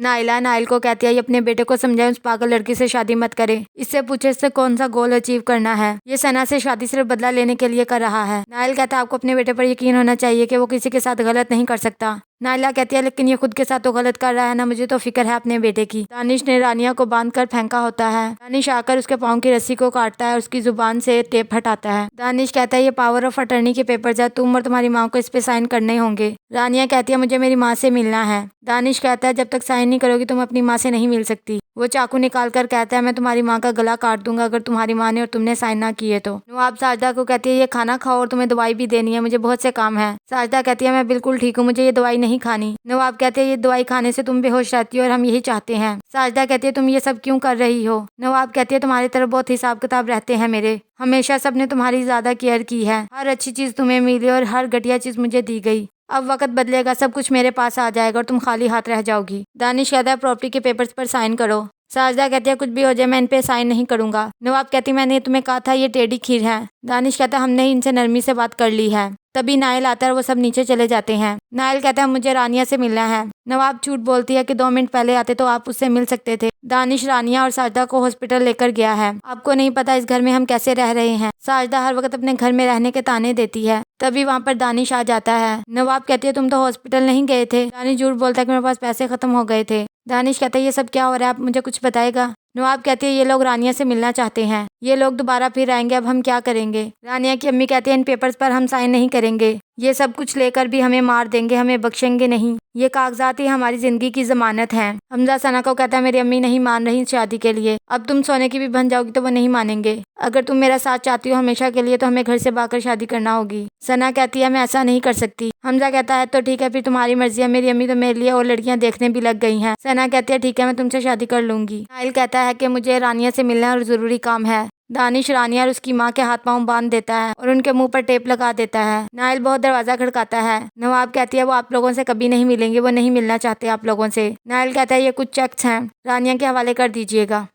Naila Nile को कहती है ये अपने बेटे को समझाए उस पागल लड़की से शादी मत करे, इससे पूछे इससे कौन सा गोल अचीव करना है। ये सना से शादी सिर्फ बदला लेने के लिए कर रहा है। नाइल कहता है आपको अपने बेटे पर यकीन होना चाहिए कि वो किसी के साथ गलत नहीं कर सकता। नाइला कहती है लेकिन ये खुद के साथ तो गलत कर रहा है ना, मुझे तो फिक्र है अपने बेटे की। दानिश ने रानिया को बांध कर फेंका होता है। दानिश आकर उसके पाँव की रस्सी को काटता है और उसकी जुबान से टेप हटाता है। दानिश कहता है ये पावर ऑफ अटर्नी के पेपर है, तुम और तुम्हारी माँ को इस पे साइन करने होंगे। रानिया कहती है मुझे मेरी माँ से मिलना है। दानिश कहता है जब तक साइन नहीं करोगी तुम अपनी माँ से नहीं मिल सकती। वो चाकू निकाल कर कहता है मैं तुम्हारी माँ का गला काट दूंगा अगर तुम्हारी माँ ने और तुमने साइन ना किए तो। नवाब साजदा को कहती है ये खाना खाओ और तुम्हें दवाई भी देनी है, मुझे बहुत से काम है। साजदा कहती है मैं बिल्कुल ठीक हूँ, मुझे ये दवाई नहीं खानी। नवाब कहते हैं ये दवाई खाने से तुम बेहोश रहती हो और हम यही चाहते हैं। साजदा कहती है तुम ये सब क्यों कर रही हो। नवाब कहती है तुम्हारी तरफ बहुत हिसाब किताब रहते हैं मेरे, हमेशा सबने तुम्हारी ज्यादा केयर की है, हर अच्छी चीज तुम्हें मिली और हर घटिया चीज मुझे दी गई। अब वक्त बदलेगा, सब कुछ मेरे पास आ जाएगा और तुम खाली हाथ रह जाओगी। दानिश कहता है प्रॉपर्टी के पेपर्स पर साइन करो। साजदा कहती है कुछ भी हो जाए मैं इन पे साइन नहीं करूंगा। नवाब कहती मैंने तुम्हें कहा था ये टेढ़ी खीर है। दानिश कहता हमने इनसे नरमी से बात कर ली है। तभी नाइल आता है और वो सब नीचे चले जाते हैं। नाइल कहता है मुझे रानिया से मिलना है। नवाब झूठ बोलती है कि 2 मिनट पहले आते तो आप उससे मिल सकते थे। दानिश रानिया और साजदा को हॉस्पिटल लेकर गया है। आपको नहीं पता इस घर में हम कैसे रह रहे हैं। साजदा हर वक्त अपने घर में रहने के ताने देती है। तभी वहाँ पर दानिश आ जाता है। नवाब कहती है तुम तो हॉस्पिटल नहीं गए थे। दानिश झूठ बोलता है कि मेरे पास पैसे खत्म हो गए थे। दानिश कहता है ये सब क्या हो रहा है, आप मुझे कुछ बताएगा। नवाब कहती है ये लोग रानिया से मिलना चाहते हैं, ये लोग दोबारा फिर आएंगे, अब हम क्या करेंगे। रानिया की अम्मी कहती है इन पेपर्स पर हम साइन नहीं करेंगे, ये सब कुछ लेकर भी हमें मार देंगे, हमें बख्शेंगे नहीं, ये कागजात ही हमारी जिंदगी की जमानत हैं। हमजा सना को कहता है मेरी अम्मी नहीं मान रही शादी के लिए, अब तुम सोने की भी बन जाओगी तो वो नहीं मानेंगे। अगर तुम मेरा साथ चाहती हो हमेशा के लिए तो हमें घर से भागकर शादी करना होगी। सना कहती है मैं ऐसा नहीं कर सकती। हमजा कहता है तो ठीक है फिर तुम्हारी मर्जी है, मेरी अम्मी तो मेरे लिए और लड़कियां देखने भी लग गई हैं। सना कहती है ठीक है मैं तुमसे शादी कर लूंगी। नाइल कहता है कि मुझे रानिया से मिलना और जरूरी काम है। दानिश रानिया और उसकी माँ के हाथ पांव बांध देता है और उनके मुंह पर टेप लगा देता है। नाइल बहुत दरवाजा खड़काता है। नवाब कहती है वो आप लोगों से कभी नहीं मिलेंगे, वो नहीं मिलना चाहते आप लोगों से। नाइल कहता है ये कुछ चेक्स हैं, रानिया के हवाले कर दीजिएगा।